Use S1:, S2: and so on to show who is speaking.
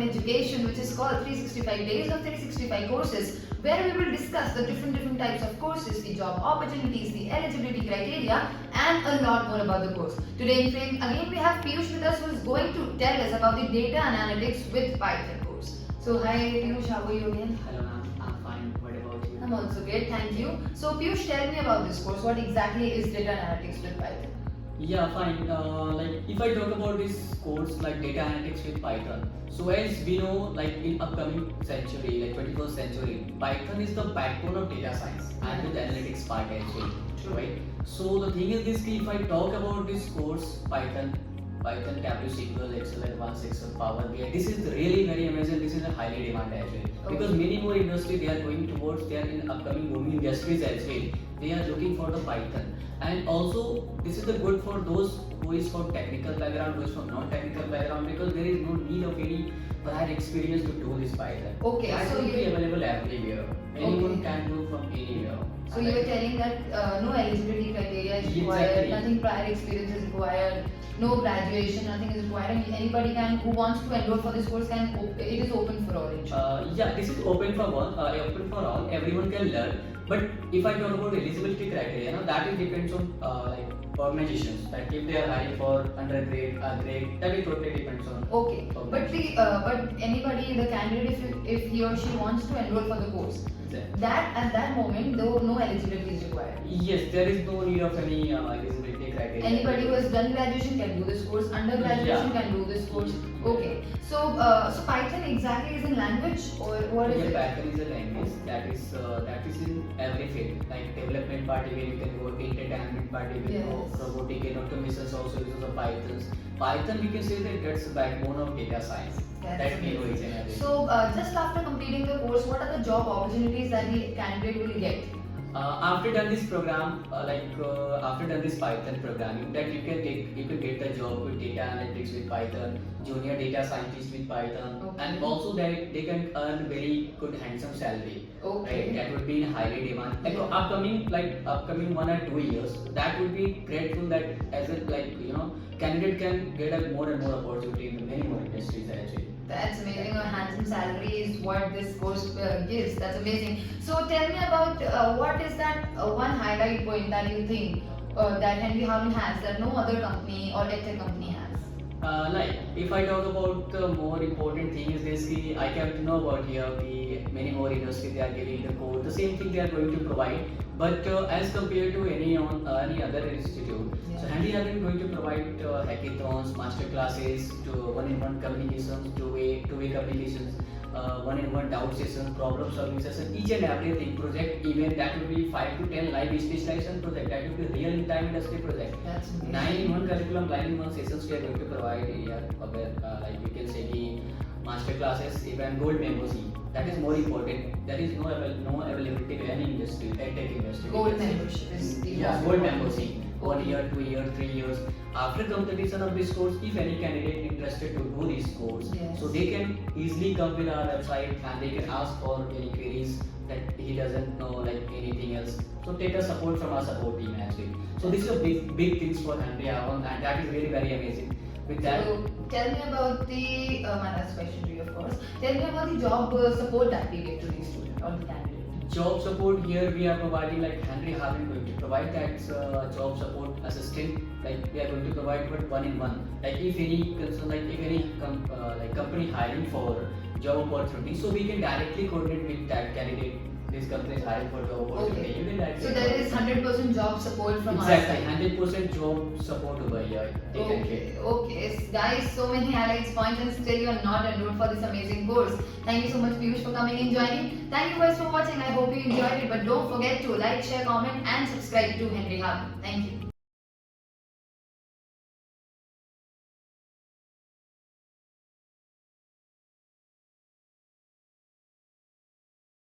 S1: in education, which is called 365 Days of 365 Courses, where we will discuss the different types of courses, the job opportunities, the eligibility criteria, and a lot more about the course. Today in frame, again we have Piyush with us, who is going to tell us about the data analytics with Python course. So hi Piyush, how are you again?
S2: Hello ma'am, I'm fine. What about you?
S1: I'm also great, thank you. So Piyush, tell me about this course. What exactly is data analytics with Python?
S2: Yeah, fine. Like if I talk about this course like data analytics with Python, so as we know, like in upcoming century, like 21st century, Python is the backbone of data science and with analytics part as well, right? So the thing is this, if I talk about this course, Python, Tableau, SQL, Excel, Advanced Excel, Power BI. This is really very amazing. This is a highly demand as well because many more industries they are going towards. They are in upcoming booming industries as well. They are looking for the Python, and also this is the good for those who is from technical background, who is from non-technical background, because there is no need of any prior experience to do this Python.
S1: Okay,
S2: that
S1: so
S2: will be
S1: you
S2: available everywhere. Anyone can do from anywhere.
S1: So you were telling that no eligibility criteria is required,
S2: Exactly.
S1: nothing prior experience is required, no graduation, nothing is required, and anybody can who wants to enroll for this course can. It is open for all.
S2: Yeah, this is open for one, open for all. Everyone can learn. But if I talk about eligibility criteria, that it depends on like organizations. Like if they are hiring for undergrad, grade, that it totally depends on.
S1: Okay, but anybody, the candidate, if he or she wants to enroll for the course, that at that moment, though no eligibility is required.
S2: Yes, there is no need of any eligibility criteria.
S1: Anybody who has done graduation can do this course. Undergraduation can do this course. Okay. So Python exactly is in language or what is it?
S2: Python is a language that is in every field. Like development part, even you can go entertainment part, you can go robotic and automations also uses of Python. Python, we can say that that's the backbone of data science. That we know each and every.
S1: So just after completing the course, what are the job opportunities that the candidate will get?
S2: After done this program, after done this Python programming, that you can get the job with data analytics with Python, junior data scientist with Python, and also that they can earn very good handsome salary. Right? That would be in highly demand. Like upcoming 1 or 2 years, that would be grateful that as a candidate can get a more and more opportunity in many more industries actually.
S1: That's amazing. A handsome salary is what this course gives. That's amazing. So tell me about what is that one highlight point that you think that Henry Hub has that no other company or edtech company has?
S2: Like if I talk about the more important thing is this, I came to know about here many more industries they are giving the code. The same thing they are going to provide, but as compared to any other institute, so Handy Hub is going to provide hackathons, master classes, to one-on-one communications, two-way communications, one-on-one doubt sessions, problem solving sessions, each and everything project event that will be 5 to 10 live specialization project that will be real time industry project.
S1: That's
S2: 9-in-1 curriculum, 9-in-1 sessions we are going to provide here. Like we can say the master classes, even gold membership. That is more important. There is no availability in any industry, tech industry.
S1: Gold membership is the
S2: gold membership. 1 year, 2 year, 3 years. After completion of this course, if any candidate interested to do this course, so they can easily come with our website and they can ask for any queries that he doesn't know like anything else. So take a support from our support team actually. So this is a big things for Henry Avon, and that is really very amazing. With that,
S1: so tell me about the my last question to you, of course. Tell me about the job support that we give to the student or the candidate.
S2: Job support here we are providing, like Henry Haven going to provide that job support assistant. Like we are going to provide but 1-in-1. Like if any concern, like if any company hiring for job opportunity, so we can directly coordinate with that candidate. This company is hiring for job opportunity. You can directly.
S1: So there is 100% job support from our
S2: exactly
S1: side.
S2: 100% job support over here.
S1: Okay, guys, so many highlights points and still you are not enrolled for this amazing course. Thank you so much Piyush for coming and joining. Thank you guys for watching. I hope you enjoyed it. But don't forget to like, share, comment and subscribe to Henry Hub. Thank you.